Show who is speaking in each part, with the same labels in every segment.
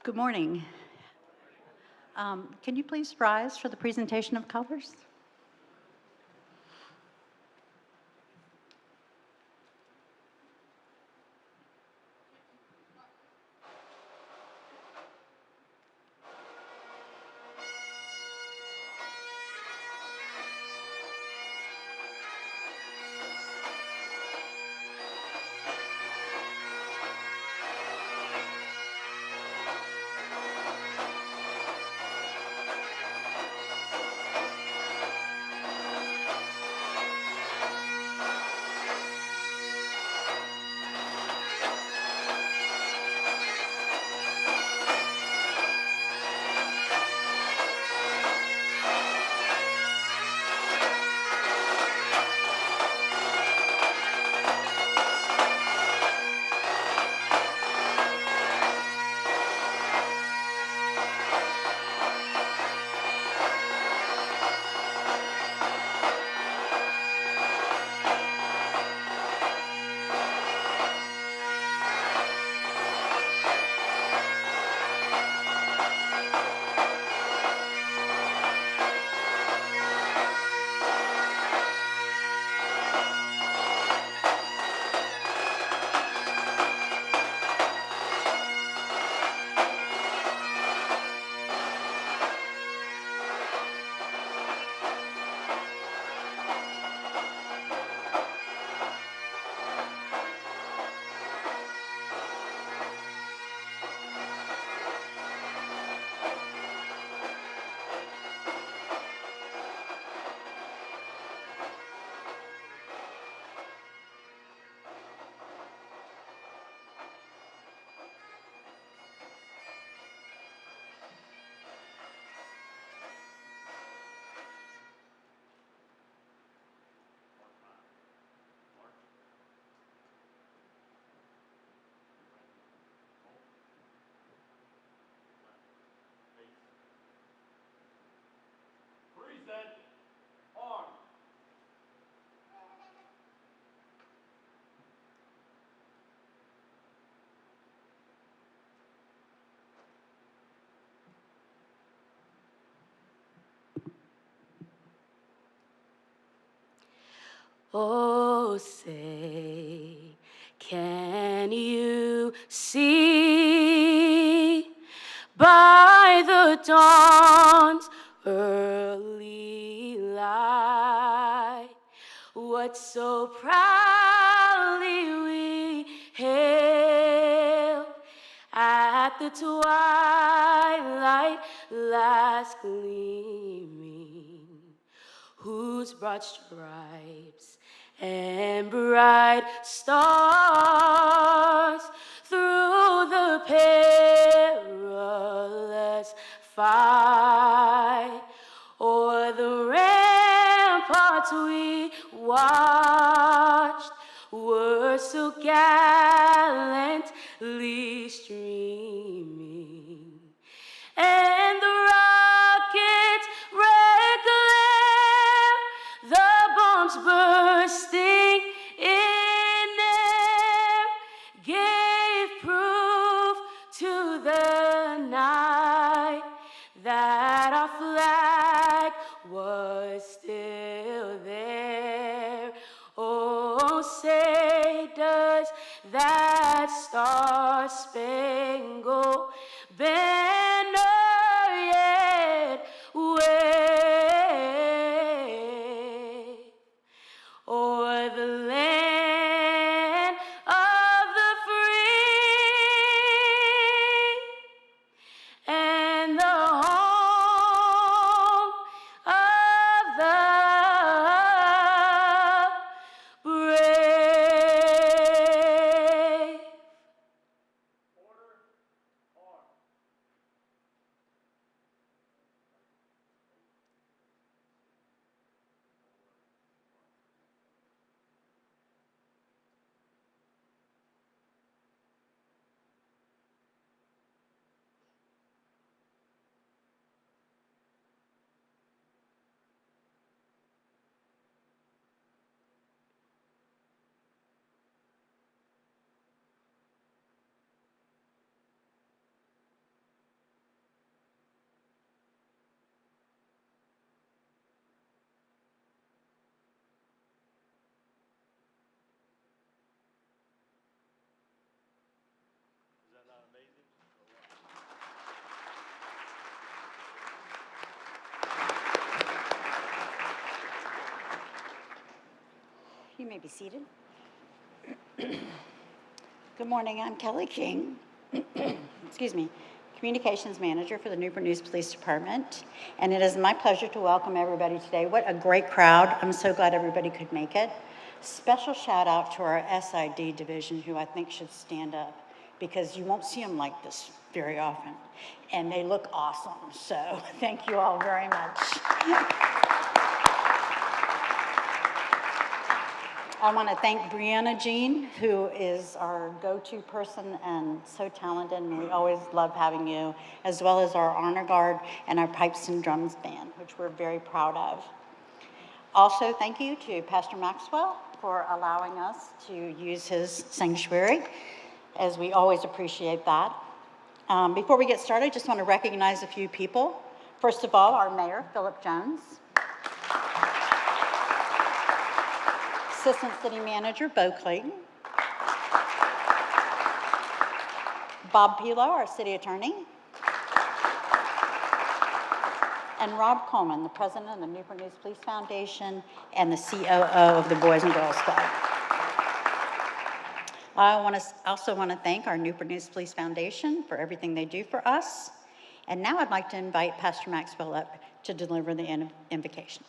Speaker 1: Good morning. Can you please rise for the presentation of colors?
Speaker 2: Oh, say, can you see by the dawn's early light what so proudly we hailed at the twilight last gleaming, whose broad stripes and bright stars through the perilous fight o'er the ramparts we watched were so gallantly streaming, and the rockets red glare, the bombs bursting in air, gave proof to the night that our flag was still there. Oh, say does that star-spangled banner yet wave o'er the land of the free and the home of the brave?
Speaker 1: You may be seated. Good morning, I'm Kelly King, excuse me, Communications Manager for the Newport News Police Department, and it is my pleasure to welcome everybody today. What a great crowd. I'm so glad everybody could make it. Special shout out to our SID division, who I think should stand up, because you won't see them like this very often, and they look awesome, so thank you all very much. I want to thank Brianna Jean, who is our go-to person and so talented, and we always love having you, as well as our honor guard and our pipes and drums band, which we're very proud of. Also, thank you to Pastor Maxwell for allowing us to use his sanctuary, as we always appreciate that. Before we get started, I just want to recognize a few people. First of all, our mayor, Philip Jones. Assistant City Manager, Bo Clayton. Bob Pilo, our City Attorney. And Rob Coleman, the President of the Newport News Police Foundation and the COO of the Boys and Girls Club. I also want to thank our Newport News Police Foundation for everything they do for us. And now I'd like to invite Pastor Maxwell up to deliver the invocation.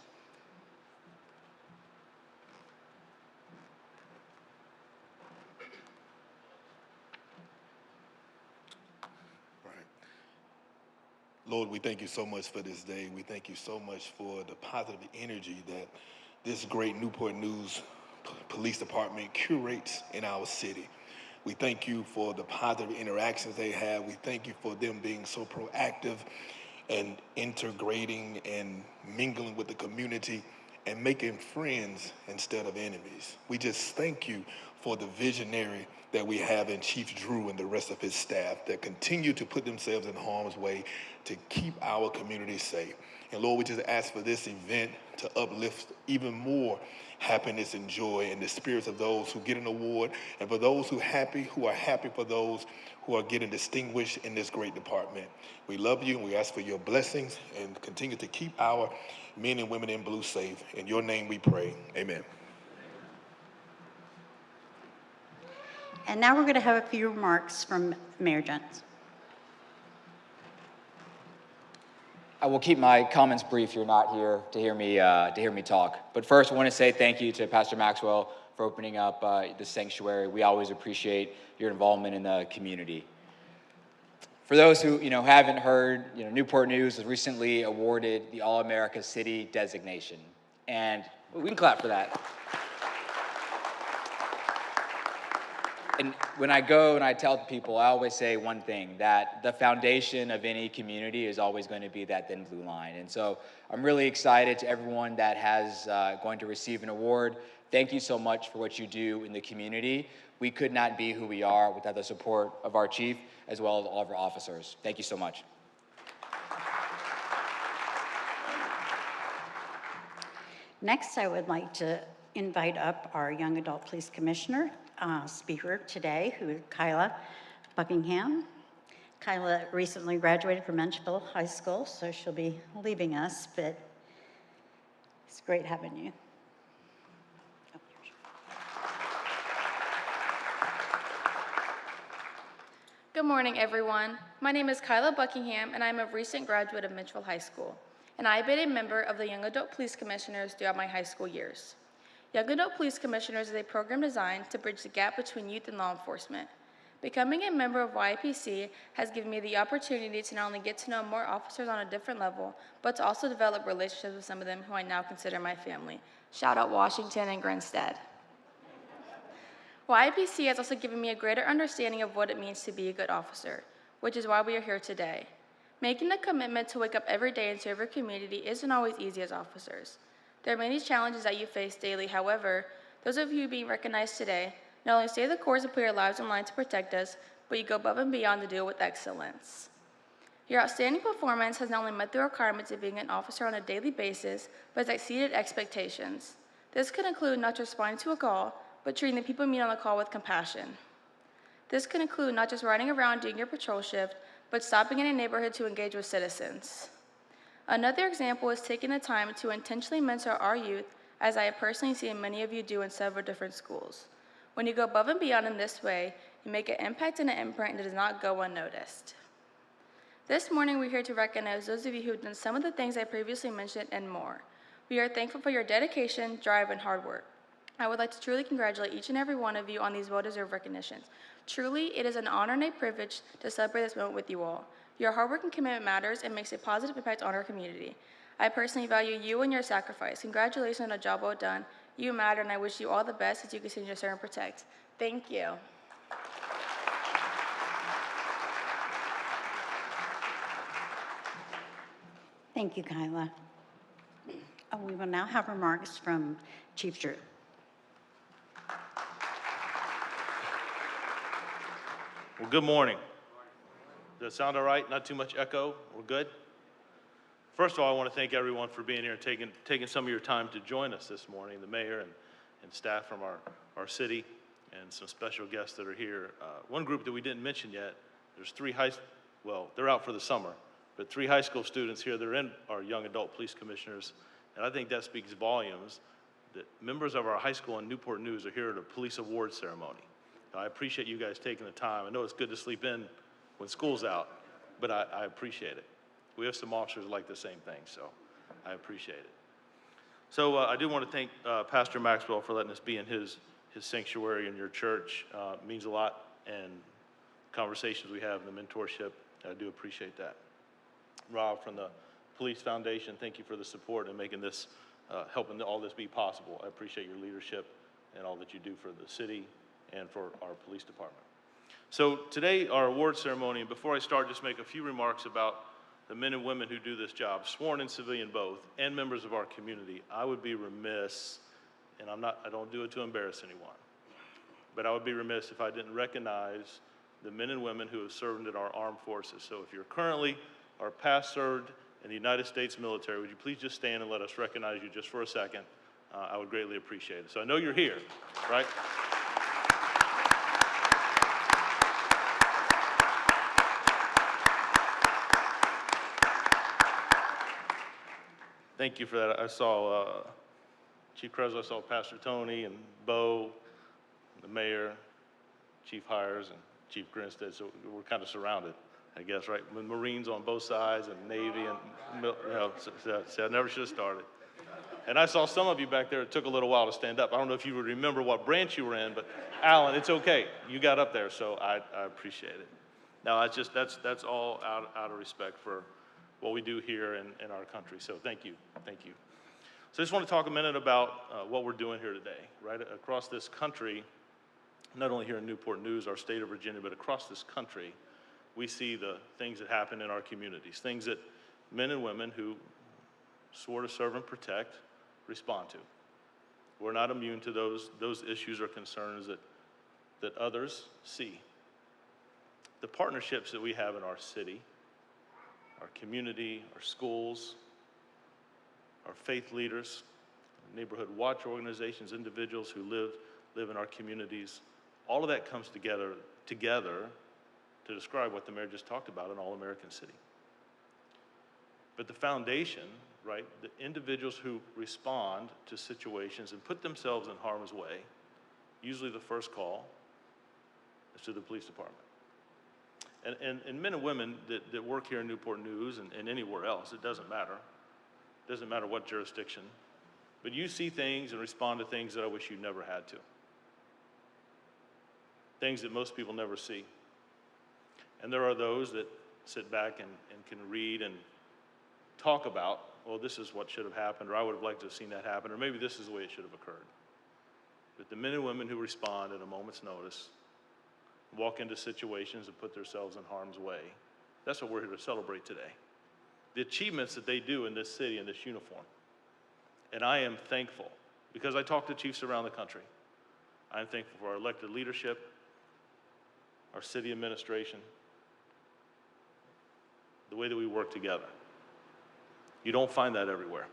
Speaker 3: Lord, we thank you so much for this day. We thank you so much for the positive energy that this great Newport News Police Department curates in our city. We thank you for the positive interactions they have. We thank you for them being so proactive and integrating and mingling with the community and making friends instead of enemies. We just thank you for the visionary that we have in Chief Drew and the rest of his staff that continue to put themselves in harm's way to keep our community safe. And Lord, we just ask for this event to uplift even more happiness and joy in the spirits of those who get an award, and for those who are happy for those who are getting distinguished in this great department. We love you and we ask for your blessings and continue to keep our men and women in blue safe. In your name we pray, amen.
Speaker 1: And now we're going to have a few remarks from Mayor Jones.
Speaker 4: I will keep my comments brief. You're not here to hear me talk. But first, I want to say thank you to Pastor Maxwell for opening up the sanctuary. We always appreciate your involvement in the community. For those who haven't heard, Newport News was recently awarded the All-America City designation, and we can clap for that. And when I go and I tell people, I always say one thing, that the foundation of any community is always going to be that thin blue line. And so I'm really excited to everyone that has going to receive an award. Thank you so much for what you do in the community. We could not be who we are without the support of our chief, as well as all of our officers. Thank you so much.
Speaker 1: Next, I would like to invite up our Young Adult Police Commissioner, speaker today, who is Kyla Buckingham. Kyla recently graduated from Menchville High School, so she'll be leaving us, but it's great having you.
Speaker 2: Good morning, everyone. My name is Kyla Buckingham, and I'm a recent graduate of Menchville High School, and I've been a member of the Young Adult Police Commissioners throughout my high school years. Young Adult Police Commissioners is a program designed to bridge the gap between youth and law enforcement. Becoming a member of YPC has given me the opportunity to not only get to know more officers on a different level, but to also develop relationships with some of them who I now consider my family. Shout out Washington and Grinstead. YPC has also given me a greater understanding of what it means to be a good officer, which is why we are here today. Making the commitment to wake up every day and serve your community isn't always easy as officers. There are many challenges that you face daily. However, those of you being recognized today not only stay the course and put your lives on line to protect us, but you go above and beyond to do it with excellence. Your outstanding performance has not only met the requirements of being an officer on a daily basis, but has exceeded expectations. This could include not just responding to a call, but treating the people you meet on the call with compassion. This could include not just riding around doing your patrol shift, but stopping in a neighborhood to engage with citizens. Another example is taking the time to intentionally mentor our youth as I have personally seen many of you do in several different schools. When you go above and beyond in this way, you make an impact and an imprint that does not go unnoticed. This morning, we're here to recognize those of you who have done some of the things I previously mentioned and more. We are thankful for your dedication, drive, and hard work. I would like to truly congratulate each and every one of you on these well-deserved recognitions. Truly, it is an honor and a privilege to celebrate this moment with you all. Your hard work and commitment matters and makes a positive impact on our community. I personally value you and your sacrifice. Congratulations on a job well done. You matter, and I wish you all the best as you continue to serve and protect. Thank you.
Speaker 1: Thank you, Kyla. We will now have remarks from Chief Drew.
Speaker 5: Well, good morning. Does that sound all right? Not too much echo? We're good? First of all, I want to thank everyone for being here and taking some of your time to join us this morning, the mayor and staff from our city and some special guests that are here. One group that we didn't mention yet, there's they're out for the summer, but 3 high school students here that are in our young adult police commissioners, and I think that speaks volumes that members of our high school in Newport News are here at a police awards ceremony. I appreciate you guys taking the time. I know it's good to sleep in when school's out, but I appreciate it. We have some officers like the same thing, so I appreciate it. So I do want to thank Pastor Maxwell for letting us be in his sanctuary in your church. It means a lot, and conversations we have and the mentorship, I do appreciate that. Rob from the Police Foundation, thank you for the support and making this, helping all this be possible. I appreciate your leadership and all that you do for the city and for our police department. So today, our award ceremony, and before I start, just make a few remarks about the men and women who do this job, sworn and civilian both, and members of our community. I would be remiss, and I don't do it to embarrass anyone, but I would be remiss if I didn't recognize the men and women who have served in our armed forces. So if you're currently or past served in the United States military, would you please just stand and let us recognize you just for a second? I would greatly appreciate it. So I know you're here, right? Thank you for that. I saw Chief Creswell, I saw Pastor Tony and Bo, the mayor, Chief Hires, and Chief Grinstead. So we're kind of surrounded, I guess, right? With Marines on both sides and Navy, and so I never should have started. And I saw some of you back there. It took a little while to stand up. I don't know if you would remember what branch you were in, but Alan, it's okay. You got up there, so I appreciate it. Now, that's all out of respect for what we do here in our country. So thank you. Thank you. So I just want to talk a minute about what we're doing here today, right? Across this country, not only here in Newport News, our state of Virginia, but across this country, we see the things that happen in our communities, things that men and women who swore to serve and protect respond to. We're not immune to those issues or concerns that others see. The partnerships that we have in our city, our community, our schools, our faith leaders, neighborhood watch organizations, individuals who live in our communities, all of that comes together to describe what the mayor just talked about, an all-American city. But the foundation, right, the individuals who respond to situations and put themselves in harm's way, usually the first call is to the police department. And men and women that work here in Newport News and anywhere else, it doesn't matter. It doesn't matter what jurisdiction. But you see things and respond to things that I wish you never had to. Things that most people never see. And there are those that sit back and can read and talk about, well, this is what should have happened, or I would have liked to have seen that happen, or maybe this is the way it should have occurred. But the men and women who respond at a moment's notice, walk into situations and put themselves in harm's way, that's what we're here to celebrate today. The achievements that they do in this city in this uniform. And I am thankful, because I talk to chiefs around the country. I'm thankful for our elected leadership, our city administration, the way that we work together. You don't find that everywhere,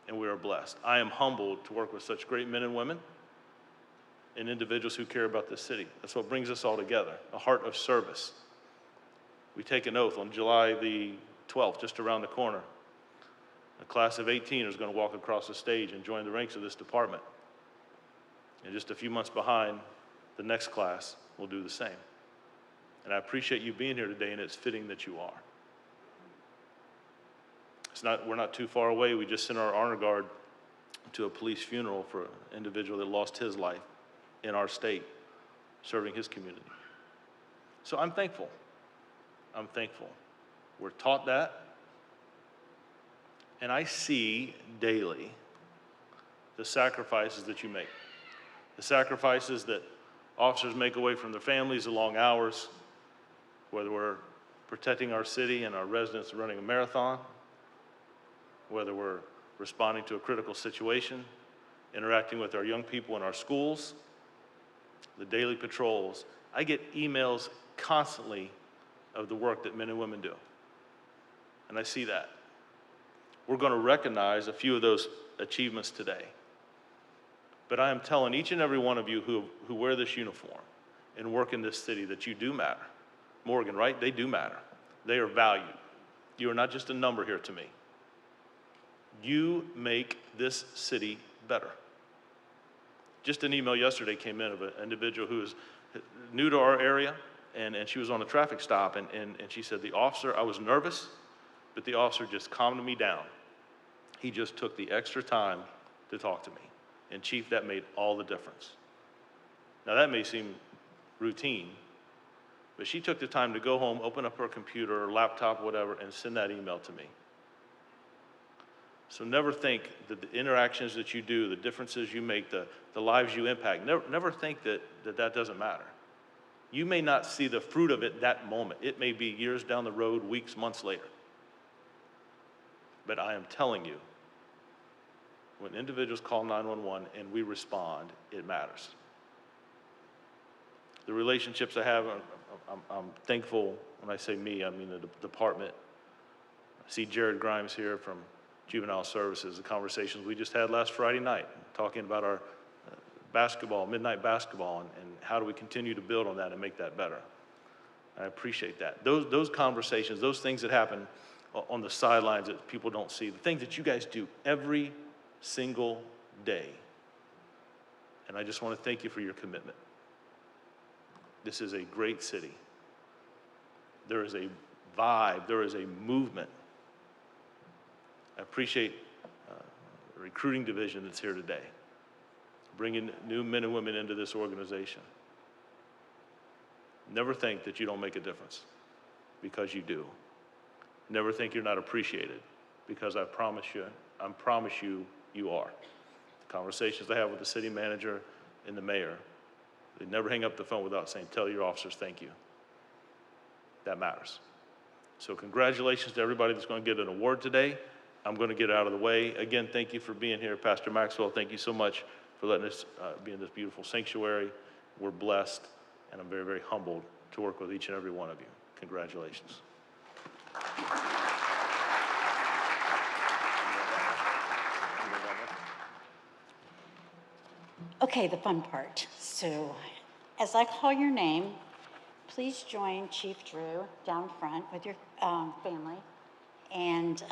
Speaker 5: and we are blessed. I am humbled to work with such great men and women and individuals who care about this city. That's what brings us all together, a heart of service. We take an oath on July the 12th, just around the corner. The class of 18 is going to walk across the stage and join the ranks of this department. And just a few months behind, the next class will do the same. And I appreciate you being here today, and it's fitting that you are. We're not too far away. We just sent our honor guard to a police funeral for an individual that lost his life in our state, serving his community. So I'm thankful. I'm thankful. We're taught that. And I see daily the sacrifices that you make. The sacrifices that officers make away from their families, the long hours, whether we're protecting our city and our residents running a marathon, whether we're responding to a critical situation, interacting with our young people in our schools, the daily patrols. I get emails constantly of the work that men and women do. And I see that. We're going to recognize a few of those achievements today. But I am telling each and every one of you who wear this uniform and work in this city that you do matter. Morgan, right? They do matter. They are valued. You are not just a number here to me. You make this city better. Just an email yesterday came in of an individual who is new to our area, and she was on a traffic stop, and she said, the officer, I was nervous, but the officer just calmed me down. He just took the extra time to talk to me. And Chief, that made all the difference. Now that may seem routine, but she took the time to go home, open up her computer or laptop, whatever, and send that email to me. So never think that the interactions that you do, the differences you make, the lives you impact, never think that doesn't matter. You may not see the fruit of it that moment. It may be years down the road, weeks, months later. But I am telling you, when individuals call 911 and we respond, it matters. The relationships I have, I'm thankful. When I say me, I mean the department. I see Jared Grimes here from Juvenile Services, the conversations we just had last Friday night, talking about our basketball, midnight basketball, and how do we continue to build on that and make that better. I appreciate that. Those conversations, those things that happen on the sidelines that people don't see, the things that you guys do every single day. And I just want to thank you for your commitment. This is a great city. There is a vibe, there is a movement. I appreciate the recruiting division that's here today, bringing new men and women into this organization. Never think that you don't make a difference, because you do. Never think you're not appreciated, because I promise you, you are. The conversations I have with the city manager and the mayor, they never hang up the phone without saying, tell your officers thank you. That matters. So congratulations to everybody that's going to get an award today. I'm going to get out of the way. Again, thank you for being here. Pastor Maxwell, thank you so much for letting us be in this beautiful sanctuary. We're blessed, and I'm very, very humbled to work with each and every one of you. Congratulations.
Speaker 1: Okay, the fun part. So as I call your name, please join Chief Drew down front with your family, and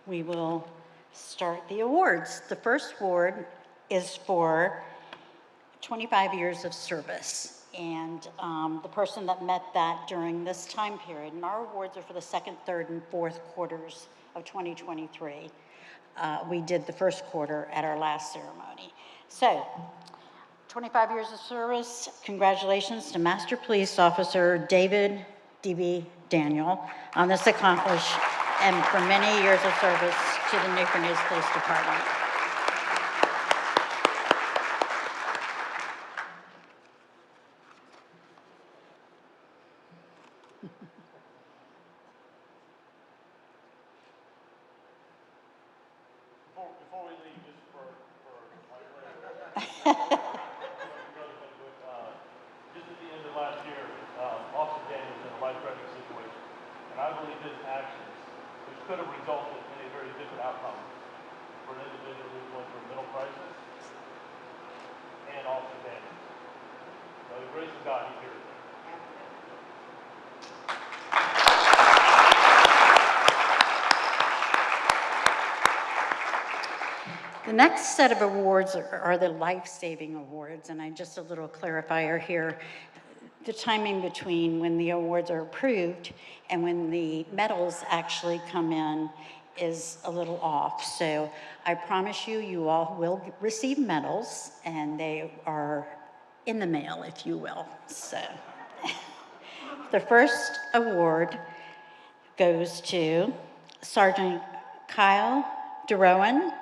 Speaker 1: we will start the awards. The first award is for 25 years of service, and the person that met that during this time period. And our awards are for the second, third, and fourth quarters of 2023. We did the first quarter at our last ceremony. So, 25 years of service, congratulations to Master Police Officer David D.B. Daniel on this accomplishment, and for many years of service to the Newport News Police Department.
Speaker 5: Before we leave, just for just at the end of last year, Officer Daniel was in a life-threatening situation, and I believe his actions, which could have resulted in a very different outcome for an individual who's going through a mental crisis, and Officer Daniel. By the grace of God, he's here today.
Speaker 1: The next set of awards are the life-saving awards, and just a little clarifier here. The timing between when the awards are approved and when the medals actually come in is a little off. So I promise you, you all will receive medals, and they are in the mail, if you will. So the first award goes to Sergeant Kyle DeRowan,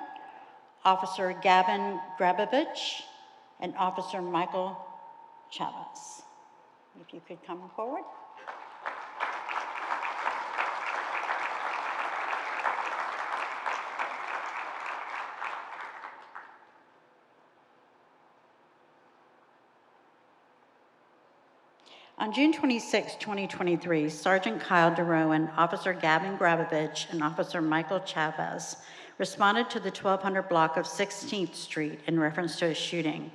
Speaker 1: Officer Gavin Grabovich, and Officer Michael Chavez. If you could come forward. On June 26, 2023, Sergeant Kyle DeRowan, Officer Gavin Grabovich, and Officer Michael Chavez responded to the 1200 block of 16th Street in reference to a shooting.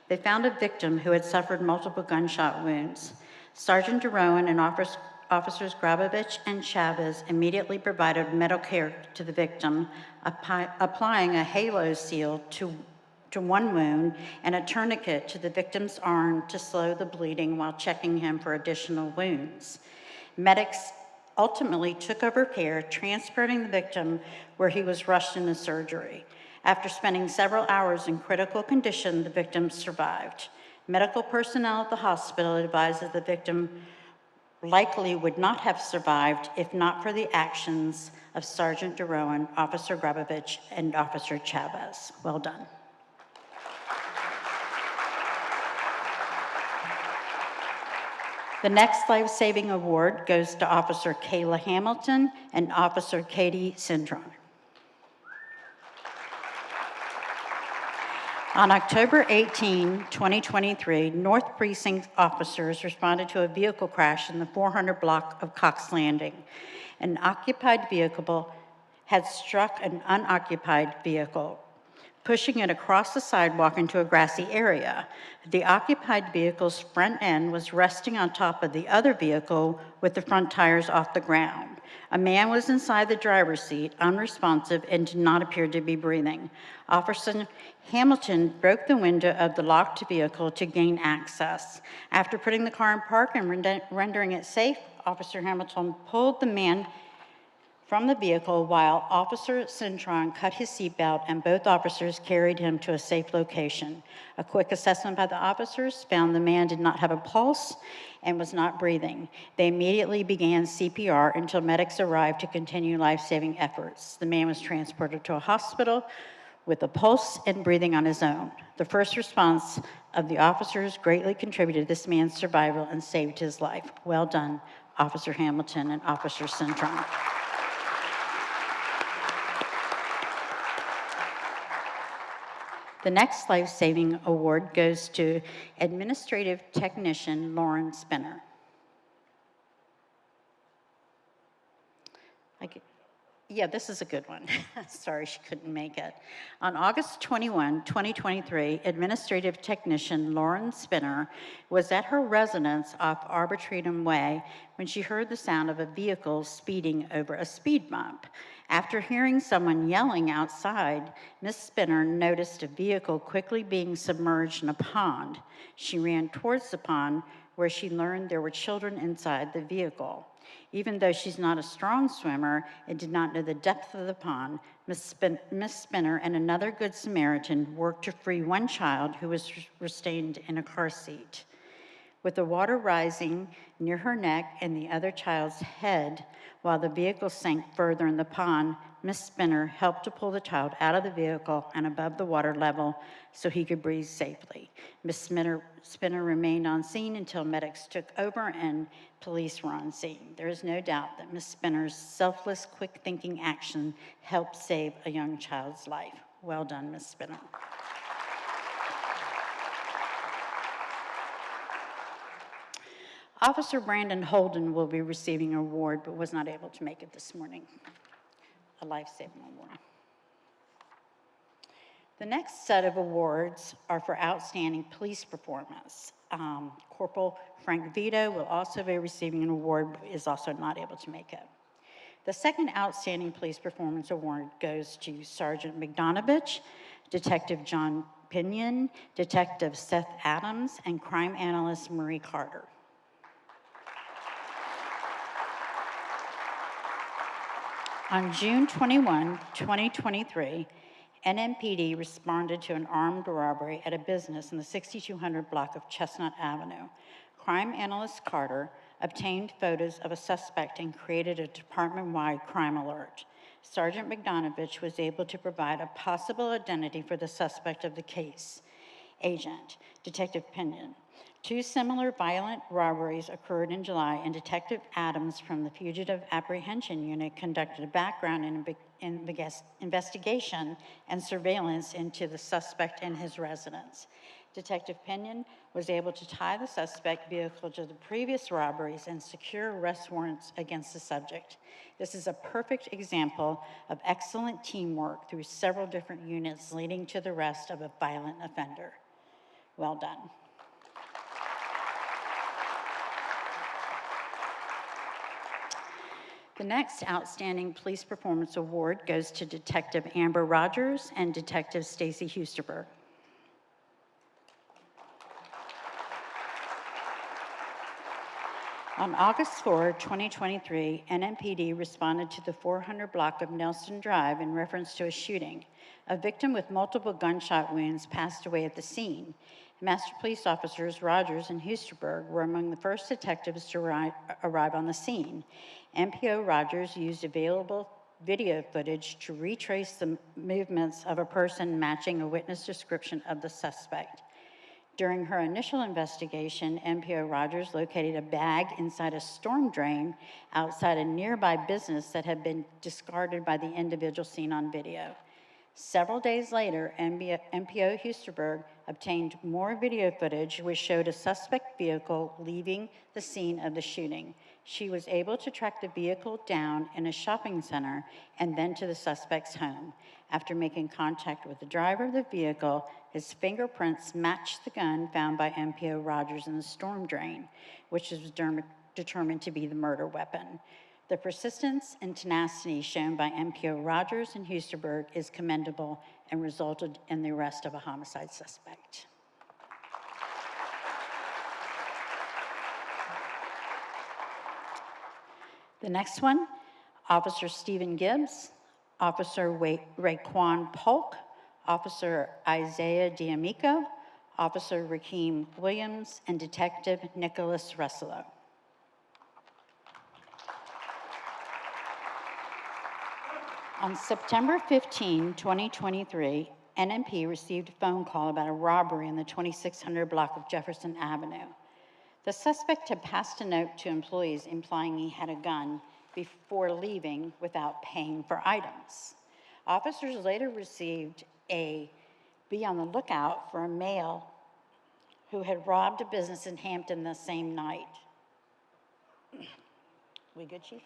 Speaker 1: They found a victim who had suffered multiple gunshot wounds. Sergeant DeRowan and Officers Grabovich and Chavez immediately provided medical care to the victim, applying a halo seal to one wound and a tourniquet to the victim's arm to slow the bleeding while checking him for additional wounds. Medics ultimately took over care, transporting the victim where he was rushed into surgery. After spending several hours in critical condition, the victim survived. Medical personnel at the hospital advised that the victim likely would not have survived if not for the actions of Sergeant DeRowan, Officer Grabovich, and Officer Chavez. Well done. The next life-saving award goes to Officer Kayla Hamilton and Officer Katie Cintron. On October 18, 2023, North Precinct officers responded to a vehicle crash in the 400 block of Cox Landing. An occupied vehicle had struck an unoccupied vehicle, pushing it across the sidewalk into a grassy area. The occupied vehicle's front end was resting on top of the other vehicle with the front tires off the ground. A man was inside the driver's seat, unresponsive, and did not appear to be breathing. Officer Hamilton broke the window of the locked vehicle to gain access. After putting the car in park and rendering it safe, Officer Hamilton pulled the man from the vehicle while Officer Cintron cut his seatbelt, and both officers carried him to a safe location. A quick assessment by the officers found the man did not have a pulse and was not breathing. They immediately began CPR until medics arrived to continue life-saving efforts. The man was transported to a hospital with a pulse and breathing on his own. The first response of the officers greatly contributed to this man's survival and saved his life. Well done, Officer Hamilton and Officer Cintron. The next life-saving award goes to Administrative Technician Lauren Spinner. Yeah, this is a good one. Sorry she couldn't make it. On August 21, 2023, Administrative Technician Lauren Spinner was at her residence off Arbitratum Way when she heard the sound of a vehicle speeding over a speed bump. After hearing someone yelling outside, Ms. Spinner noticed a vehicle quickly being submerged in a pond. She ran towards the pond, where she learned there were children inside the vehicle. Even though she's not a strong swimmer and did not know the depth of the pond, Ms. Spinner and another Good Samaritan worked to free one child who was restrained in a car seat. With the water rising near her neck and the other child's head, while the vehicle sank further in the pond, Ms. Spinner helped to pull the child out of the vehicle and above the water level so he could breathe safely. Ms. Spinner remained on scene until medics took over and police were on scene. There is no doubt that Ms. Spinner's selfless, quick-thinking action helped save a young child's life. Well done, Ms. Spinner. Officer Brandon Holden will be receiving an award, but was not able to make it this morning. A life-saving award. The next set of awards are for outstanding police performance. Corporal Frank Vito will also be receiving an award, but is also not able to make it. The second outstanding police performance award goes to Sergeant McDonovich, Detective John Pinion, Detective Seth Adams, and crime analyst Marie Carter. On June 21, 2023, NMPD responded to an armed robbery at a business in the 6200 block of Chestnut Avenue. Crime analyst Carter obtained photos of a suspect and created a department-wide crime alert. Sergeant Bogdanovich was able to provide a possible identity for the suspect of the case. Agent, Detective Pinion. 2 similar violent robberies occurred in July, and Detective Adams from the Fugitive Apprehension Unit conducted a background investigation and surveillance into the suspect and his residence. Detective Pinion was able to tie the suspect vehicle to the previous robberies and secure arrest warrants against the subject. This is a perfect example of excellent teamwork through several different units leading to the arrest of a violent offender. Well done. The next Outstanding Police Performance Award goes to Detective Amber Rogers and Detective Stacy Husterberg. On August 4, 2023, NMPD responded to the 400 block of Nelson Drive in reference to a shooting. A victim with multiple gunshot wounds passed away at the scene. Master Police Officers Rogers and Husterberg were among the first detectives to arrive on the scene. MPO Rogers used available video footage to retrace the movements of a person matching a witness description of the suspect. During her initial investigation, MPO Rogers located a bag inside a storm drain outside a nearby business that had been discarded by the individual seen on video. Several days later, MPO Husterberg obtained more video footage which showed a suspect vehicle leaving the scene of the shooting. She was able to track the vehicle down in a shopping center and then to the suspect's home. After making contact with the driver of the vehicle, his fingerprints matched the gun found by MPO Rogers in the storm drain, which was determined to be the murder weapon. The persistence and tenacity shown by MPO Rogers and Husterberg is commendable and resulted in the arrest of a homicide suspect. The next one, Officer Stephen Gibbs, Officer Raekwon Polk, Officer Isaiah D'Amico, Officer Rakeem Williams, and Detective Nicholas Russello. On September 15, 2023, NMP received a phone call about a robbery in the 2600 block of Jefferson Avenue. The suspect had passed a note to employees implying he had a gun before leaving without paying for items. Officers later received a be on the lookout for a male who had robbed a business in Hampton the same night. We good, Chief?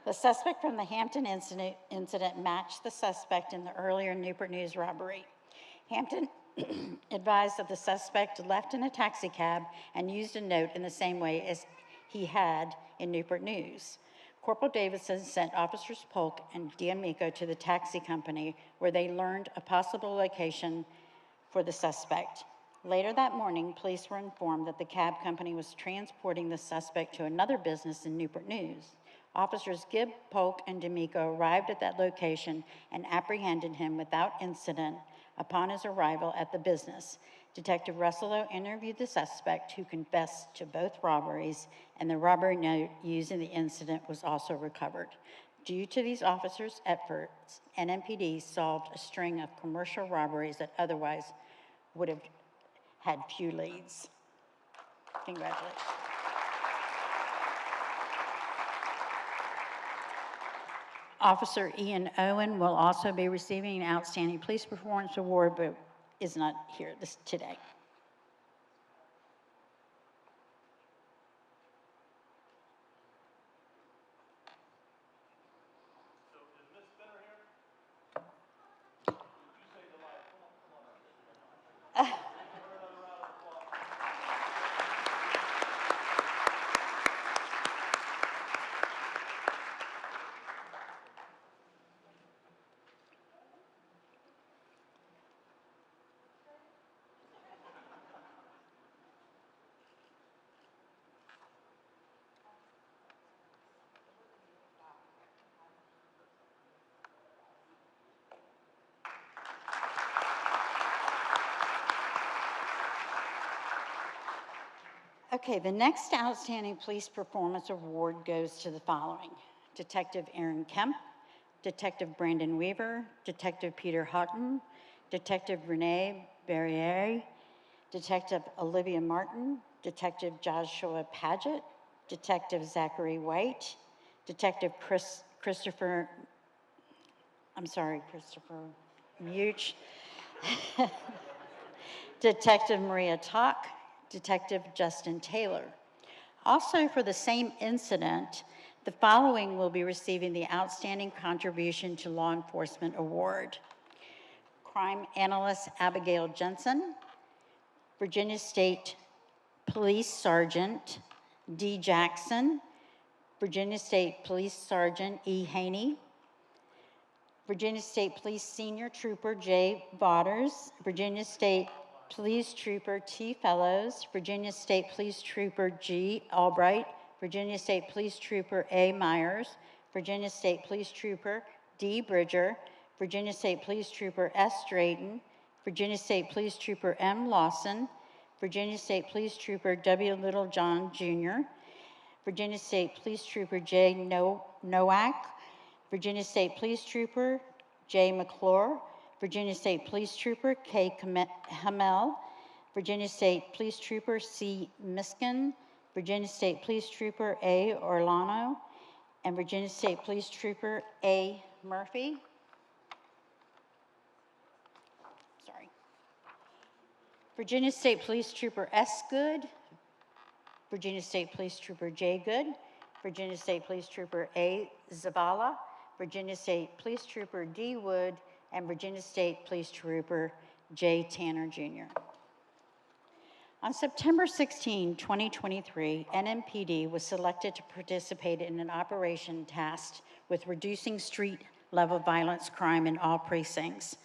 Speaker 1: The suspect from the Hampton incident matched the suspect in the earlier Newport News robbery. Hampton advised that the suspect left in a taxi cab and used a note in the same way as he had in Newport News. Corporal Davidson sent Officers Polk and D'Amico to the taxi company where they learned a possible location for the suspect. Later that morning, police were informed that the cab company was transporting the suspect to another business in Newport News. Officers Gibb, Polk, and D'Amico arrived at that location and apprehended him without incident upon his arrival at the business. Detective Russello interviewed the suspect, who confessed to both robberies, and the robbery note used in the incident was also recovered. Due to these officers' efforts, NMPD solved a string of commercial robberies that otherwise would have had few leads. Congratulations. Officer Ian Owen will also be receiving an Outstanding Police Performance Award, but is not here today.
Speaker 5: So is Ms. Spinner here? You say the light. Come on.
Speaker 1: Okay, the next Outstanding Police Performance Award goes to the following: Detective Aaron Kemp, Detective Brandon Weaver, Detective Peter Houghton, Detective Renee Barriere, Detective Olivia Martin, Detective Joshua Paget, Detective Zachary White, Detective Christopher Much, Detective Maria Talk, Detective Justin Taylor. Also, for the same incident, the following will be receiving the Outstanding Contribution to Law Enforcement Award: Crime Analyst Abigail Jensen, Virginia State Police Sergeant D. Jackson, Virginia State Police Sergeant E. Haney, Virginia State Police Senior Trooper J. Vaughters, Virginia State Police Trooper T. Fellows, Virginia State Police Trooper G. Albright, Virginia State Police Trooper A. Myers, Virginia State Police Trooper D. Bridger, Virginia State Police Trooper S. Drayton, Virginia State Police Trooper M. Lawson, Virginia State Police Trooper W. Littlejohn Jr., Virginia State Police Trooper J. Nowak, Virginia State Police Trooper J. McClure, Virginia State Police Trooper K. Hamel, Virginia State Police Trooper C. Miskin, Virginia State Police Trooper A. Orlano, and Virginia State Police Trooper A. Murphy. Sorry. Virginia State Police Trooper S. Good, Virginia State Police Trooper J. Good, Virginia State Police Trooper A. Zavala, Virginia State Police Trooper D. Wood, and Virginia State Police Trooper J. Tanner Jr. On September 16, 2023, NMPD was selected to participate in an operation tasked with reducing street-level violence crime in all precincts.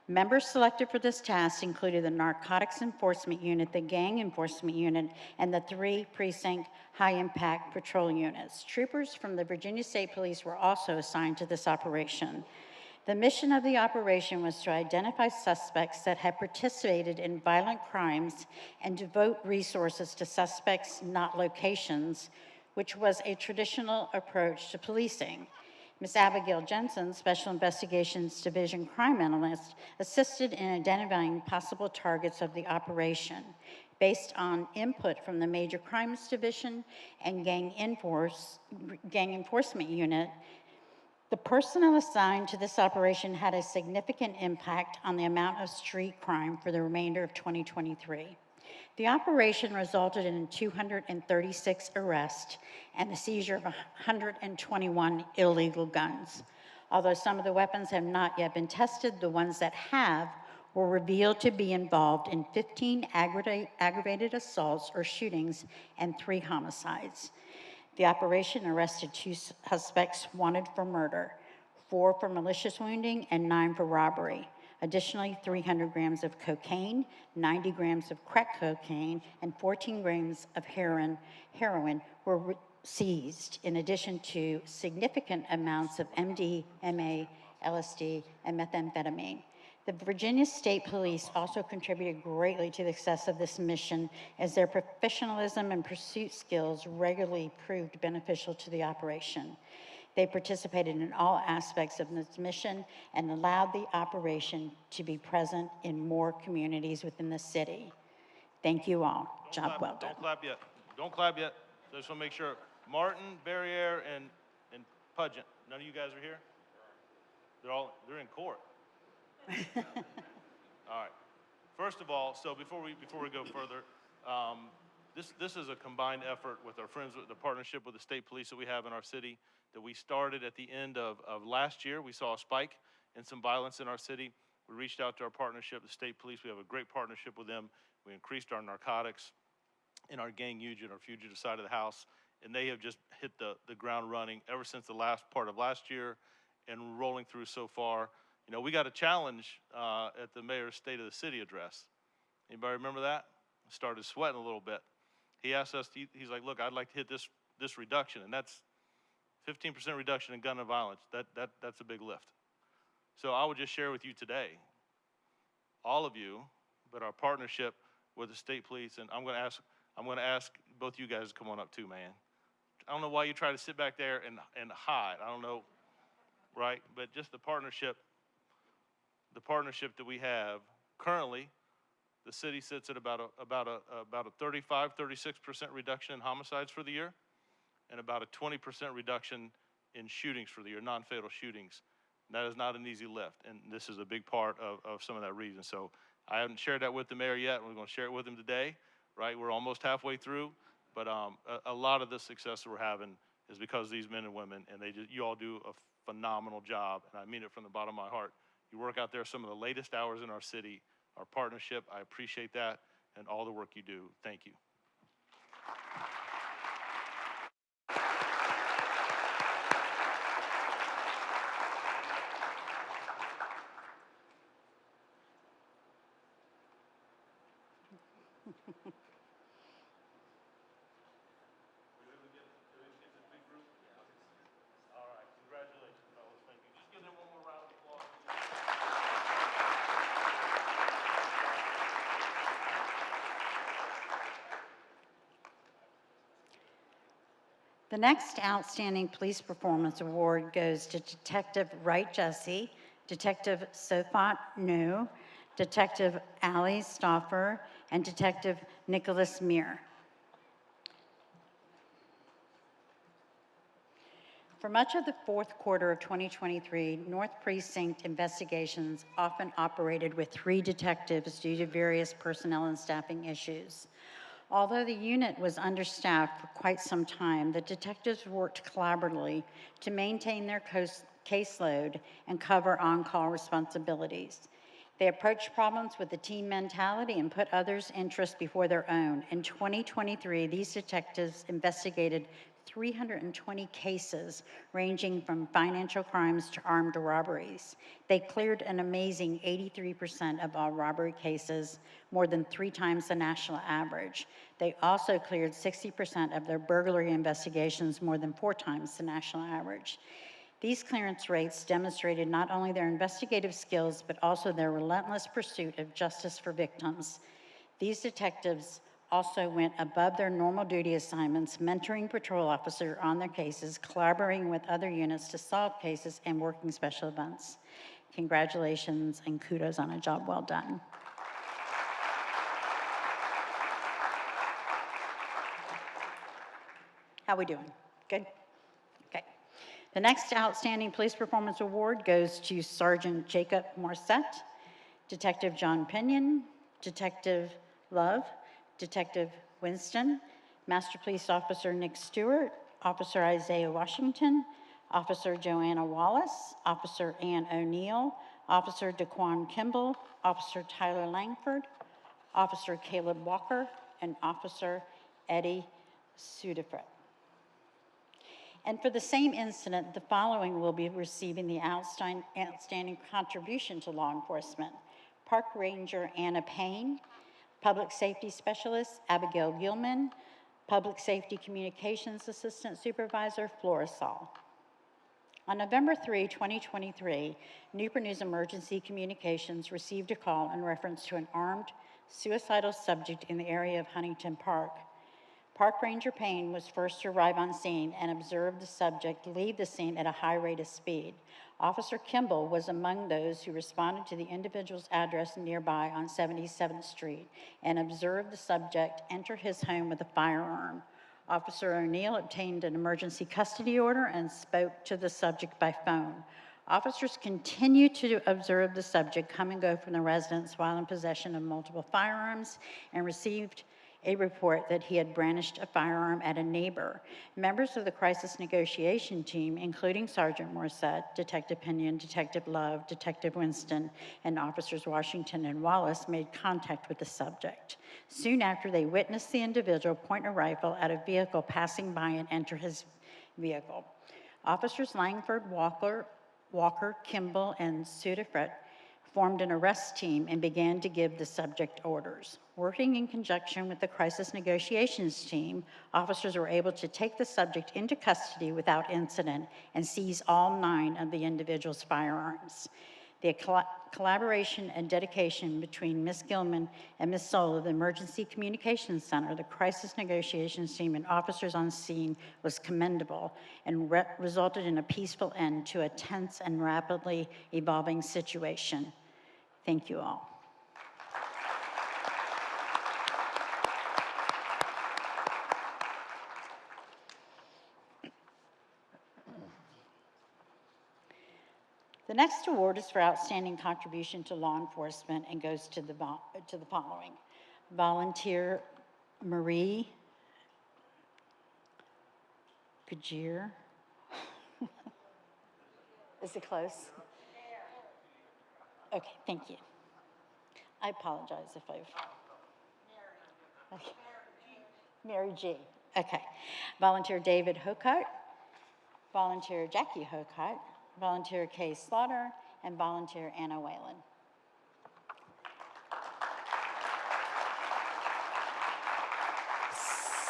Speaker 1: Members selected for this task included the Narcotics Enforcement Unit, the Gang Enforcement Unit, and the 3 precinct high-impact patrol units. Troopers from the Virginia State Police were also assigned to this operation. The mission of the operation was to identify suspects that had participated in violent crimes and devote resources to suspects, not locations, which was a traditional approach to policing. Ms. Abigail Jensen, Special Investigations Division crime analyst, assisted in identifying possible targets of the operation. Based on input from the Major Crimes Division and Gang Enforcement Unit, the personnel assigned to this operation had a significant impact on the amount of street crime for the remainder of 2023. The operation resulted in 236 arrests and the seizure of 121 illegal guns. Although some of the weapons have not yet been tested, the ones that have were revealed to be involved in 15 aggravated assaults or shootings and 3 homicides. The operation arrested 2 suspects wanted for murder, 4 for malicious wounding, and 9 for robbery. Additionally, 300 grams of cocaine, 90 grams of crack cocaine, and 14 grams of heroin were seized, in addition to significant amounts of MDMA, LSD, and methamphetamine. The Virginia State Police also contributed greatly to the success of this mission, as their professionalism and pursuit skills regularly proved beneficial to the operation. They participated in all aspects of this mission and allowed the operation to be present in more communities within the city. Thank you all. Job well done.
Speaker 5: Don't clap yet. Don't clap yet. So just want to make sure. Martin, Barriere, and Pugent. None of you guys are here? They're in court. All right. First of all, so before we go further, this is a combined effort with our friends with the partnership with the state police that we have in our city that we started at the end of last year. We saw a spike in some violence in our city. We reached out to our partnership, the state police. We have a great partnership with them. We increased our narcotics in our gang unit, our fugitive side of the house, and they have just hit the ground running ever since the last part of last year and rolling through so far. You know, we got a challenge at the mayor's State of the City address. Anybody remember that? I started sweating a little bit. He asked us, he's like, look, I'd like to hit this reduction, and that's 15% reduction in gun and violence. That's a big lift. So I would just share with you today, all of you, but our partnership with the state police, and I'm I'm going to ask both you guys to come on up too, man. I don't know why you try to sit back there and hide. I don't know, right? But just the partnership that we have currently, the city sits at about a 35, 36% reduction in homicides for the year, and about a 20% reduction in shootings for the year, non-fatal shootings. That is not an easy lift, and this is a big part of some of that reason. So I haven't shared that with the mayor yet, and we're going to share it with him today, right? We're almost halfway through, but a lot of the success that we're having is because of these men and women, and you all do a phenomenal job, and I mean it from the bottom of my heart. You work out there some of the latest hours in our city, our partnership. I appreciate that, and all the work you do. Thank you. All right, congratulations, fellas. Thank you. Just give them one more round of applause.
Speaker 1: The next Outstanding Police Performance Award goes to Detective Wright Jesse, Detective Sofat Nu, Detective Ali Stauffer, and Detective Nicholas Meir. For much of the fourth quarter of 2023, North Precinct investigations often operated with 3 detectives due to various personnel and staffing issues. Although the unit was understaffed for quite some time, the detectives worked collaboratively to maintain their caseload and cover on-call responsibilities. They approached problems with a team mentality and put others' interests before their own. In 2023, these detectives investigated 320 cases ranging from financial crimes to armed robberies. They cleared an amazing 83% of all robbery cases, more than 3 times the national average. They also cleared 60% of their burglary investigations, more than 4 times the national average. These clearance rates demonstrated not only their investigative skills, but also their relentless pursuit of justice for victims. These detectives also went above their normal duty assignments, mentoring patrol officers on their cases, collaborating with other units to solve cases, and working special events. Congratulations and kudos on a job well done. How we doing? Good? Okay. The next Outstanding Police Performance Award goes to Sergeant Jacob Morissette, Detective John Pinion, Detective Love, Detective Winston, Master Police Officer Nick Stewart, Officer Isaiah Washington, Officer Joanna Wallace, Officer Ann O'Neill, Officer DeQuan Kimball, Officer Tyler Langford, Officer Caleb Walker, and Officer Eddie Sudafret. And for the same incident, the following will be receiving the outstanding contribution to law enforcement: Park Ranger Anna Payne, Public Safety Specialist Abigail Gilman, Public Safety Communications Assistant Supervisor Flora Saul. On November 3, 2023, Newport News Emergency Communications received a call in reference to an armed suicidal subject in the area of Huntington Park. Park Ranger Payne was first to arrive on scene and observed the subject leave the scene at a high rate of speed. Officer Kimball was among those who responded to the individual's address nearby on 77th Street and observed the subject enter his home with a firearm. Officer O'Neill obtained an emergency custody order and spoke to the subject by phone. Officers continued to observe the subject come and go from the residence while in possession of multiple firearms and received a report that he had brandished a firearm at a neighbor. Members of the crisis negotiation team, including Sergeant Morissette, Detective Pinion, Detective Love, Detective Winston, and Officers Washington and Wallace, made contact with the subject. Soon after, they witnessed the individual point a rifle at a vehicle passing by and enter his vehicle. Officers Langford, Walker, Kimball, and Sudafret formed an arrest team and began to give the subject orders. Working in conjunction with the crisis negotiations team, officers were able to take the subject into custody without incident and seize all 9 of the individual's firearms. The collaboration and dedication between Ms. Gilman and Ms. Soul of the Emergency Communications Center, the crisis negotiations team, and officers on scene was commendable and resulted in a peaceful end to a tense and rapidly evolving situation. Thank you all. The next award is for outstanding contribution to law enforcement and goes to the following. Volunteer Marie Gajir. Is it close? Okay, thank you. I apologize if I've... Okay. Mary G. Okay. Volunteer David Hokart, volunteer Jackie Hokart, volunteer Kay Slaughter, and volunteer Anna Whalen.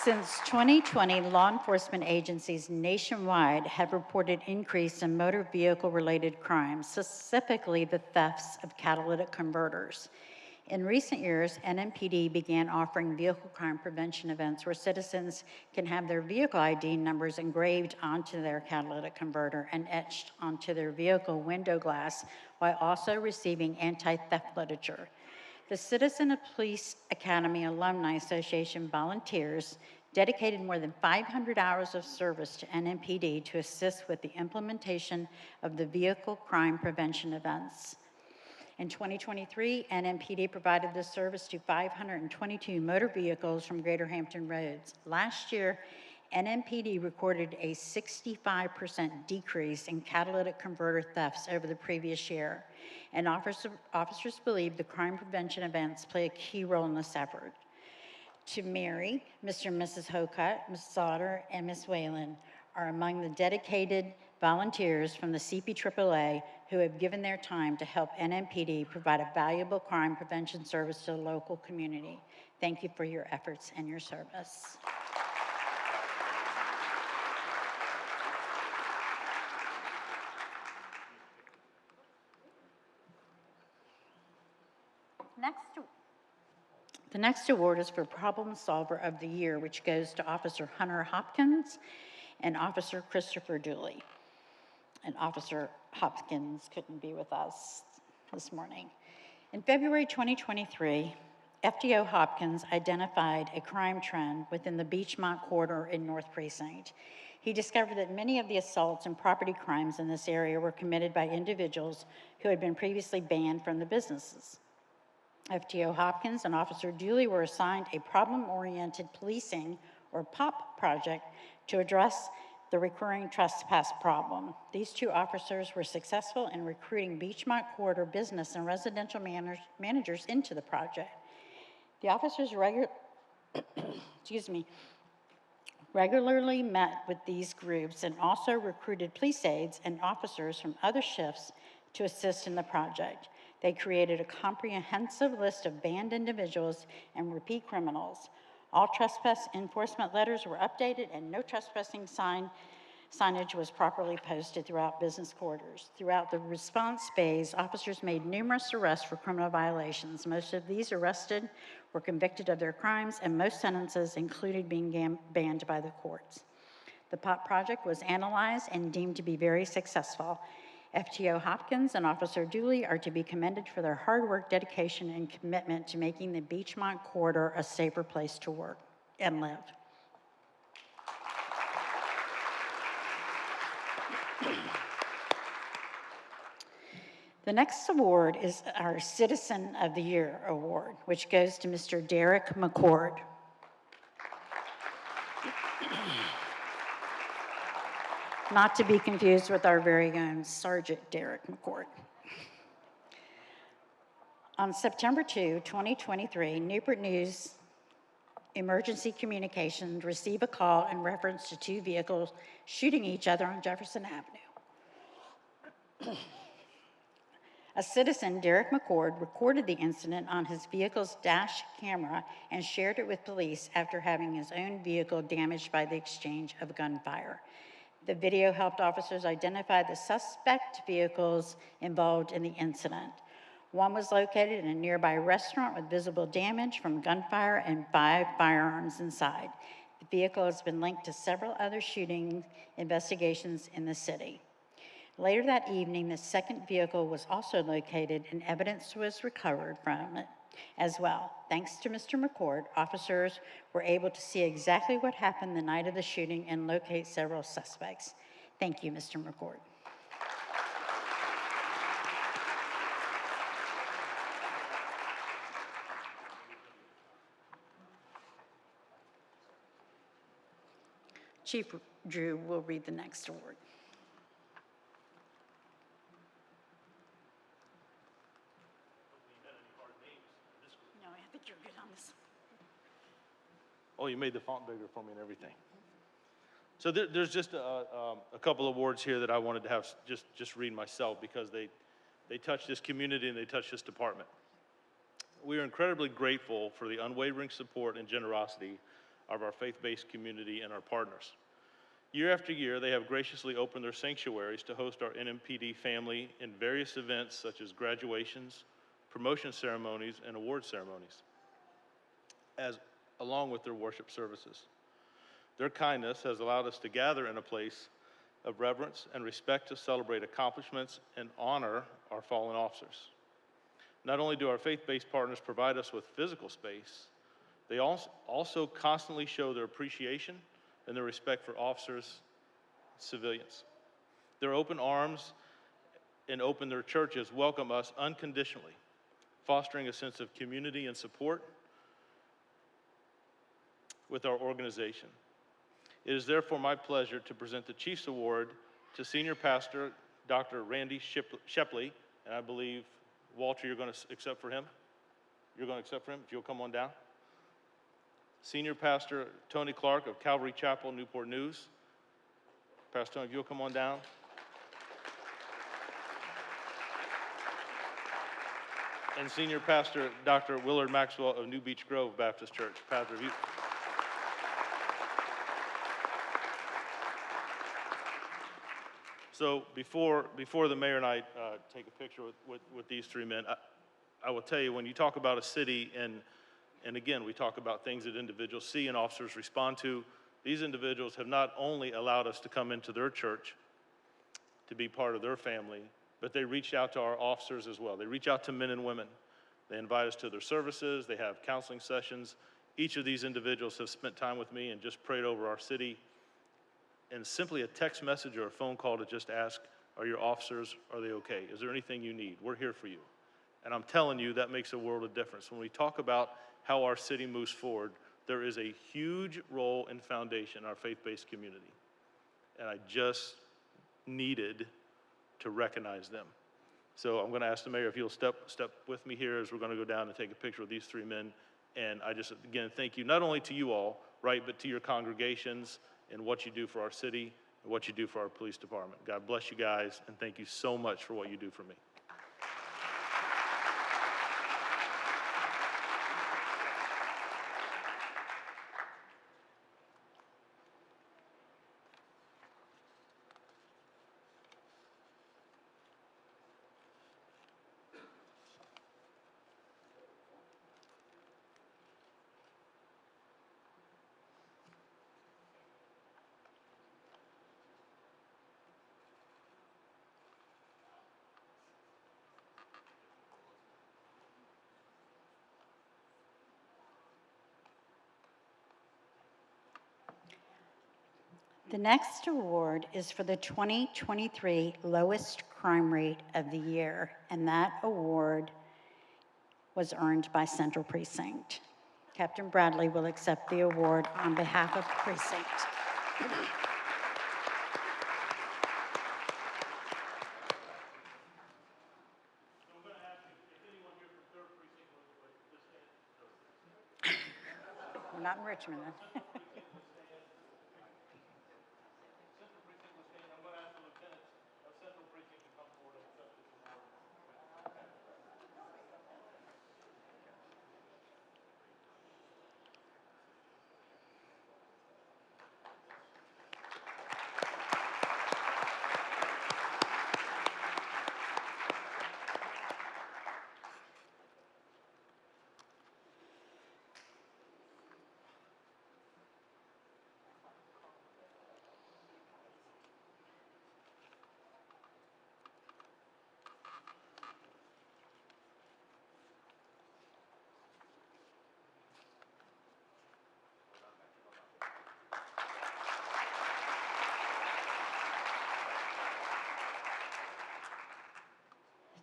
Speaker 1: Since 2020, law enforcement agencies nationwide have reported increase in motor vehicle-related crimes, specifically the thefts of catalytic converters. In recent years, NMPD began offering vehicle crime prevention events where citizens can have their vehicle ID numbers engraved onto their catalytic converter and etched onto their vehicle window glass while also receiving anti-theft literature. The Citizen Police Academy Alumni Association volunteers dedicated more than 500 hours of service to NMPD to assist with the implementation of the vehicle crime prevention events. In 2023, NMPD provided this service to 522 motor vehicles from Greater Hampton roads. Last year, NMPD recorded a 65% decrease in catalytic converter thefts over the previous year, and officers believe the crime prevention events play a key role in this effort. To Mary, Mr. and Mrs. Hokut, Ms. Sauter, and Ms. Whalen are among the dedicated volunteers from the CPAAA who have given their time to help NMPD provide a valuable crime prevention service to the local community. Thank you for your efforts and your service. The next award is for Problem Solver of the Year, which goes to Officer Hunter Hopkins and Officer Christopher Dooley. And Officer Hopkins couldn't be with us this morning. In February 2023, FDO Hopkins identified a crime trend within the Beachmont corridor in North Precinct. He discovered that many of the assaults and property crimes in this area were committed by individuals who had been previously banned from the businesses. FTO Hopkins and Officer Dooley were assigned a problem-oriented policing, or POP, project to address the recurring trespass problem. These two officers were successful in recruiting Beachmont corridor business and residential managers into the project. The officers regularly met with these groups and also recruited police aides and officers from other shifts to assist in the project. They created a comprehensive list of banned individuals and repeat criminals. All trespass enforcement letters were updated and no trespassing signage was properly posted throughout business corridors. Throughout the response phase, officers made numerous arrests for criminal violations. Most of these arrested were convicted of their crimes, and most sentences included being banned by the courts. The POP project was analyzed and deemed to be very successful. FTO Hopkins and Officer Dooley are to be commended for their hard work, dedication, and commitment to making the Beachmont corridor a safer place to work and live. The next award is our Citizen of the Year award, which goes to Mr. Derek McCord. Not to be confused with our very own Sergeant Derek McCord. On September 2, 2023, Newport News Emergency Communications received a call in reference to two vehicles shooting each other on Jefferson Avenue. A citizen, Derek McCord, recorded the incident on his vehicle's dash camera and shared it with police after having his own vehicle damaged by the exchange of gunfire. The video helped officers identify the suspect vehicles involved in the incident. One was located in a nearby restaurant with visible damage from gunfire and 5 firearms inside. The vehicle has been linked to several other shooting investigations in the city. Later that evening, the second vehicle was also located and evidence was recovered from it as well. Thanks to Mr. McCord, officers were able to see exactly what happened the night of the shooting and locate several suspects. Thank you, Mr. McCord. Chief Drew will read the next award. No, I think you're good on this.
Speaker 5: Oh, you made the font bigger for me and everything. So there's just a couple of awards here that I wanted to have just read myself because they touch this community and they touch this department. We are incredibly grateful for the unwavering support and generosity of our faith-based community and our partners. Year after year, they have graciously opened their sanctuaries to host our NMPD family in various events such as graduations, promotion ceremonies, and award ceremonies, along with their worship services. Their kindness has allowed us to gather in a place of reverence and respect to celebrate accomplishments and honor our fallen officers. Not only do our faith-based partners provide us with physical space, they also constantly show their appreciation and their respect for officers, civilians. Their open arms and open their churches welcome us unconditionally, fostering a sense of community and support with our organization. It is therefore my pleasure to present the Chief's Award to Senior Pastor Dr. Randy Shepley, and I believe, Walter, you're going to accept for him? You're going to accept for him, if you'll come on down. Senior Pastor Tony Clark of Calvary Chapel, Newport News. Pastor Tony, if you'll come on down. And Senior Pastor Dr. Willard Maxwell of New Beach Grove Baptist Church. Pastor, if you... So before the mayor and I take a picture with these three men, I will tell you, when you talk about a city, and again, we talk about things that individuals see and officers respond to, these individuals have not only allowed us to come into their church to be part of their family, but they reach out to our officers as well. They reach out to men and women. They invite us to their services. They have counseling sessions. Each of these individuals have spent time with me and just prayed over our city. And simply a text message or a phone call to just ask, are your officers, are they okay? Is there anything you need? We're here for you. And I'm telling you, that makes a world of difference. When we talk about how our city moves forward, there is a huge role and foundation in our faith-based community. And I just needed to recognize them. So I'm going to ask the mayor if he'll step with me here as we're going to go down and take a picture with these three men. And I just, again, thank you, not only to you all, right, but to your congregations and what you do for our city and what you do for our police department. God bless you guys, and thank you so much for what you do for me.
Speaker 1: The next award is for the 2023 Lowest Crime Rate of the Year, and that award was earned by Central Precinct. Captain Bradley will accept the award on behalf of the precinct. We're not in Richmond then.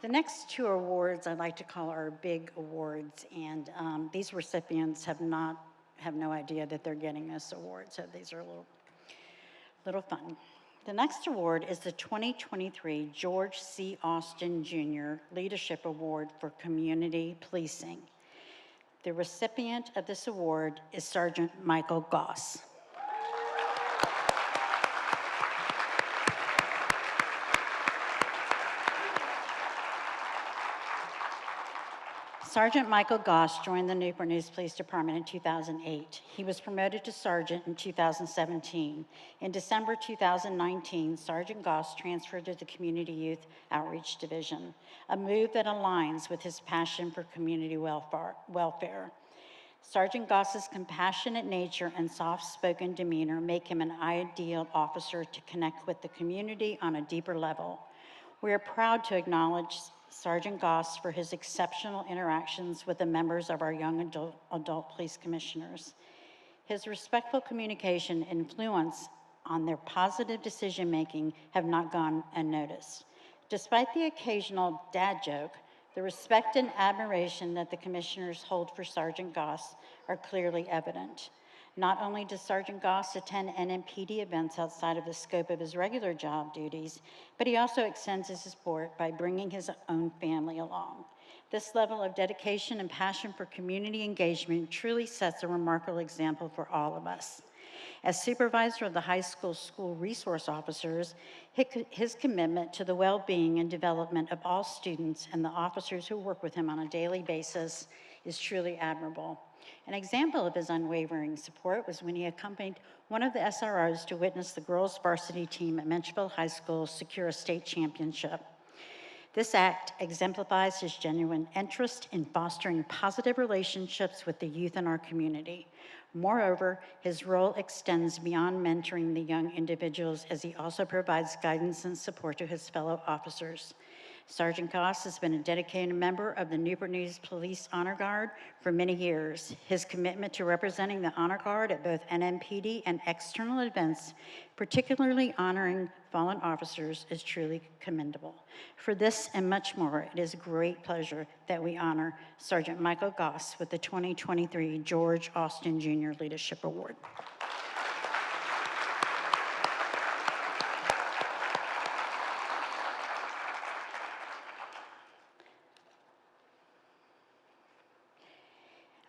Speaker 1: The next two awards I'd like to call our big awards, and these recipients have no idea that they're getting this award, so these are a little fun. The next award is the 2023 George C. Austin Jr. Leadership Award for Community Policing. The recipient of this award is Sergeant Michael Goss. Sergeant Michael Goss joined the Newport News Police Department in 2008. He was promoted to sergeant in 2017. In December 2019, Sergeant Goss transferred to the Community Youth Outreach Division, a move that aligns with his passion for community welfare. Sergeant Goss's compassionate nature and soft-spoken demeanor make him an ideal officer to connect with the community on a deeper level. We are proud to acknowledge Sergeant Goss for his exceptional interactions with the members of our young adult police commissioners. His respectful communication and influence on their positive decision-making have not gone unnoticed. Despite the occasional dad joke, the respect and admiration that the commissioners hold for Sergeant Goss are clearly evident. Not only does Sergeant Goss attend NMPD events outside of the scope of his regular job duties, but he also extends his support by bringing his own family along. This level of dedication and passion for community engagement truly sets a remarkable example for all of us. As supervisor of the high school resource officers, his commitment to the well-being and development of all students and the officers who work with him on a daily basis is truly admirable. An example of his unwavering support was when he accompanied one of the SROs to witness the girls' varsity team at Menchville High School secure a state championship. This act exemplifies his genuine interest in fostering positive relationships with the youth in our community. Moreover, his role extends beyond mentoring the young individuals as he also provides guidance and support to his fellow officers. Sergeant Goss has been a dedicated member of the Newport News Police Honor Guard for many years. His commitment to representing the Honor Guard at both NMPD and external events, particularly honoring fallen officers, is truly commendable. For this and much more, it is a great pleasure that we honor Sergeant Michael Goss with the 2023 George Austin Jr. Leadership Award.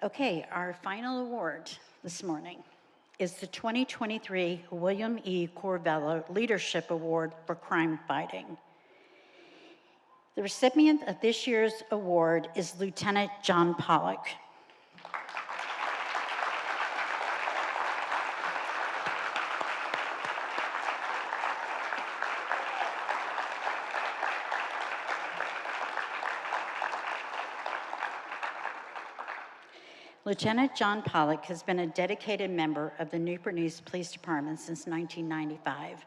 Speaker 1: Okay, our final award this morning is the 2023 William E. Corvello Leadership Award for Crime Fighting. The recipient of this year's award is Lieutenant John Pollock. Lieutenant John Pollock has been a dedicated member of the Newport News Police Department since 1995.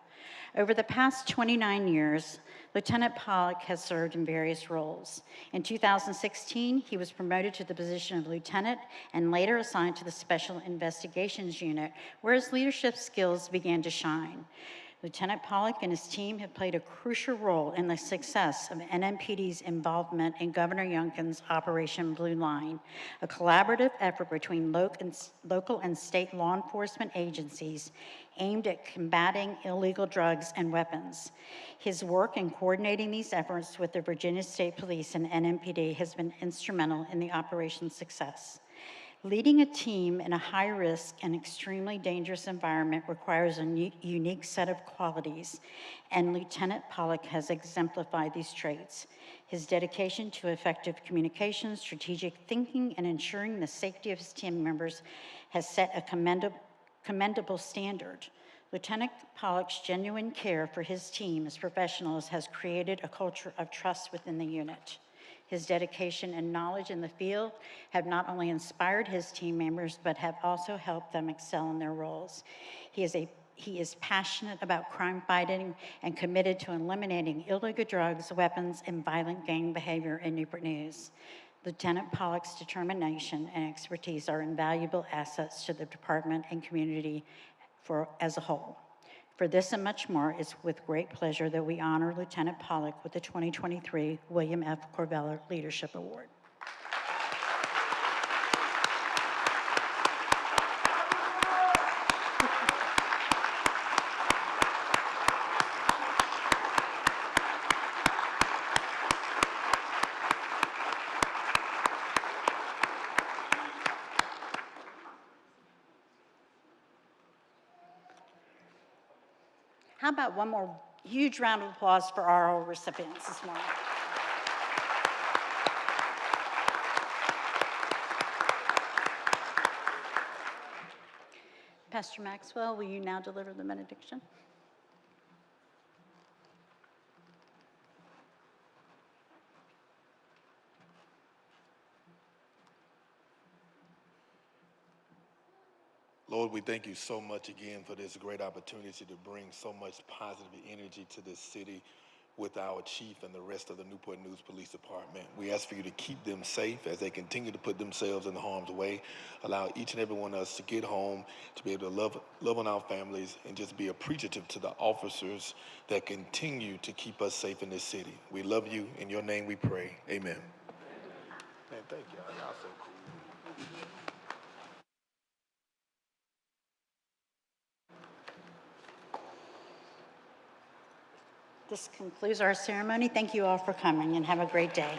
Speaker 1: Over the past 29 years, Lieutenant Pollock has served in various roles. In 2016, he was promoted to the position of lieutenant and later assigned to the Special Investigations Unit, where his leadership skills began to shine. Lieutenant Pollock and his team have played a crucial role in the success of NMPD's involvement in Governor Youngkin's Operation Blue Line, a collaborative effort between local and state law enforcement agencies aimed at combating illegal drugs and weapons. His work in coordinating these efforts with the Virginia State Police and NMPD has been instrumental in the operation's success. Leading a team in a high-risk and extremely dangerous environment requires a unique set of qualities, and Lieutenant Pollock has exemplified these traits. His dedication to effective communication, strategic thinking, and ensuring the safety of his team members has set a commendable standard. Lieutenant Pollock's genuine care for his team as professionals has created a culture of trust within the unit. His dedication and knowledge in the field have not only inspired his team members, but have also helped them excel in their roles. He is passionate about crime fighting and committed to eliminating illegal drugs, weapons, and violent gang behavior in Newport News. Lieutenant Pollock's determination and expertise are invaluable assets to the department and community as a whole. For this and much more, it's with great pleasure that we honor Lieutenant Pollock with the 2023 William F. Corvella Leadership Award. How about one more huge round of applause for our recipients this morning? Pastor Maxwell, will you now deliver the benediction?
Speaker 3: Lord, we thank you so much again for this great opportunity to bring so much positive energy to this city with our chief and the rest of the Newport News Police Department. We ask for you to keep them safe as they continue to put themselves in harm's way. Allow each and every one of us to get home, to be able to love on our families, and just be appreciative to the officers that continue to keep us safe in this city. We love you. In your name we pray. Amen. Man, thank y'all. Y'all so cool.
Speaker 1: This concludes our ceremony. Thank you all for coming and have a great day.